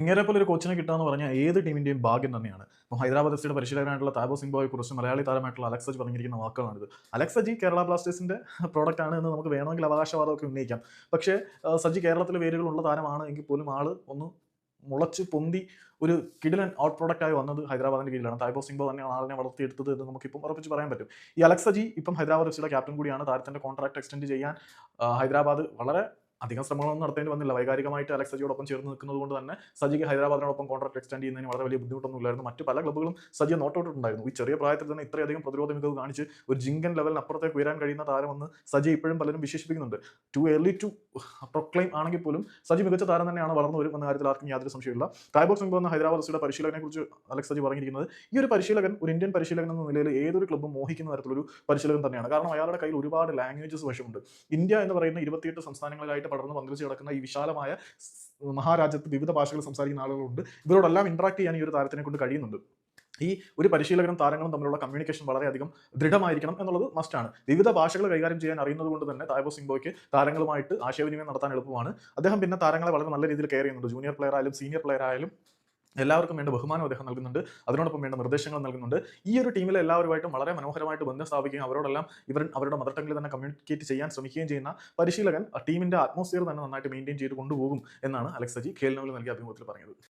ഇങ്ങനെ പോലെ ഒരു കോച്ചിനെ കിട്ടുക എന്ന് പറഞ്ഞാൽ ഏത് ടീമിന്റെയും ഭാഗ്യം തന്നെയാണ്. ഹൈദരാബാദ് എഫ്സിയുടെ പരിശീലകനായിട്ടുള്ള താബോ സിംബോയെ കുറിച്ച് മലയാളി താരമായിട്ടുള്ള അലക്സ് സജി പറഞ്ഞിരിക്കുന്ന വാക്കുകളാണിത്. അലക്സ് സജി കേരള ബ്ലാസ്റ്റേഴ്സിന്റെ പ്രൊഡക്റ്റ് ആണ് എന്ന് നമുക്ക് വേണമെങ്കിൽ അവകാശവാദമൊക്കെ ഉന്നയിക്കാം. പക്ഷേ സജി കേരളത്തിലെ വേരുകളുള്ള താരമാണ് എങ്കിൽ പോലും ആള് ഒന്ന് മുളച്ച് പൊന്തി ഒരു കിടിലൻ ഔട്ട് പ്രോഡക്റ്റ് ആയി വന്നത് ഹൈദരാബാദിന്റെ കീഴിലാണ്. തായ്ബോ സിംബോ തന്നെയാണ് ആളിനെ വളർത്തിയെടുത്തത് എന്ന് നമുക്കിപ്പം ഉറപ്പിച്ച് പറയാൻ പറ്റും. ഈ അലക്സ് സജി ഇപ്പം ഹൈദരാബാദ് എഫ്സിയുടെ ക്യാപ്റ്റൻ കൂടിയാണ്. താരത്തിന്റെ കോൺട്രാക്ട് എക്സ്റ്റെൻഡ് ചെയ്യാൻ ഹൈദരാബാദ് വളരെ അധികം ശ്രമങ്ങളൊന്നും നടത്തേണ്ടി വന്നില്ല. വൈകാരികമായിട്ട് അലക്സ് സജിയോടൊപ്പം ചേർന്ന് നിൽക്കുന്നത് കൊണ്ട് തന്നെ സജിക്ക് ഹൈദരാബാദിനോടൊപ്പം കോൺട്രാക്ട് എക്സ്റ്റെൻഡ് ചെയ്യുന്നതിന് വളരെ വലിയ ബുദ്ധിമുട്ടൊന്നും ഇല്ലായിരുന്നു. മറ്റ് പല ക്ലബ്ബുകളും സജിയെ നോട്ട് ഔട്ട് ഉണ്ടായിരുന്നു. ഈ ചെറിയ പ്രായത്തിൽ തന്നെ ഇത്രയധികം പ്രതിരോധ മികവ് കാണിച്ച് ഒരു ജിങ്കൻ ലെവലിന് അപ്പുറത്തേക്ക് ഉയരാൻ കഴിയുന്ന താരമെന്ന് സജി ഇപ്പോഴും പലരും വിശേഷിപ്പിക്കുന്നുണ്ട്. ടു ഏർലി ടു പ്രൊക്ലെയിം ആണെങ്കിൽ പോലും സജി മികച്ച താരം തന്നെയാണ്, വളർന്നു വരും എന്ന കാര്യത്തിൽ ആർക്കും യാതൊരു സംശയമില്ല. തായ്ബോക് സിംഗ് എന്ന ഹൈദരാബാദ് എഫ്സിയുടെ പരിശീലകനെ കുറിച്ച് അലക്സ് സജി പറഞ്ഞിരിക്കുന്നത്, ഈ ഒരു പരിശീലകൻ ഒരു ഇന്ത്യൻ പരിശീലകൻ എന്ന നിലയിൽ ഏതൊരു ക്ലബ്ബും മോഹിക്കുന്ന തരത്തിലൊരു പരിശീലകൻ തന്നെയാണ്. കാരണം അയാളുടെ കയ്യിൽ ഒരുപാട് ലാംഗ്വേജസ് വശമുണ്ട്. ഇന്ത്യ എന്ന് പറയുന്ന 28 സംസ്ഥാനങ്ങളിലായിട്ട് പടർന്ന് പന്തലിച്ച് കിടക്കുന്ന ഈ വിശാലമായ മഹാരാജ്യത്ത് വിവിധ ഭാഷകൾ സംസാരിക്കുന്ന ആളുകളുണ്ട്. ഇവരോടെല്ലാം ഇന്ററാക്ട് ചെയ്യാൻ ഈ ഒരു താരത്തിനെ കൊണ്ട് കഴിയുന്നുണ്ട്. ഈ ഒരു പരിശീലകനും താരങ്ങളും തമ്മിലുള്ള കമ്മ്യൂണിക്കേഷൻ വളരെയധികം ദൃഢമായിരിക്കണം എന്നുള്ളത് മസ്റ്റാണ്. വിവിധ ഭാഷകൾ കൈകാര്യം ചെയ്യാൻ അറിയുന്നത് കൊണ്ട് തന്നെ തായ്ബോ സിംബോയ്ക്ക് താരങ്ങളുമായിട്ട് ആശയവിനിമയം നടത്താൻ എളുപ്പമാണ്. അദ്ദേഹം പിന്നെ താരങ്ങളെ വളരെ നല്ല രീതിയിൽ കെയർ ചെയ്യുന്നുണ്ട്. ജൂനിയർ പ്ലെയർ ആയാലും സീനിയർ പ്ലെയർ ആയാലും എല്ലാവർക്കും വേണ്ട ബഹുമാനം അദ്ദേഹം നൽകുന്നുണ്ട്. അതിനോടൊപ്പം വേണ്ട നിർദ്ദേശങ്ങൾ നൽകുന്നുണ്ട്. ഈ ഒരു ടീമിലെ എല്ലാവരുമായിട്ടും വളരെ മനോഹരമായിട്ട് ബന്ധം സ്ഥാപിക്കുകയും അവരോടെല്ലാം അവരുടെ മദർ ടങ്ങിൽ തന്നെ കമ്മ്യൂണിക്കേറ്റ് ചെയ്യാൻ ശ്രമിക്കുകയും ചെയ്യുന്ന പരിശീലകൻ ടീമിന്റെ അറ്റ്മോസ്ഫിയർ തന്നെ നന്നായിട്ട് മെയിൻറ്റെയിൻ ചെയ്ത് കൊണ്ടുപോകും എന്നാണ് അലക്സ് സജി KL നൽകിയ അഭിമുഖത്തിൽ പറഞ്ഞത്.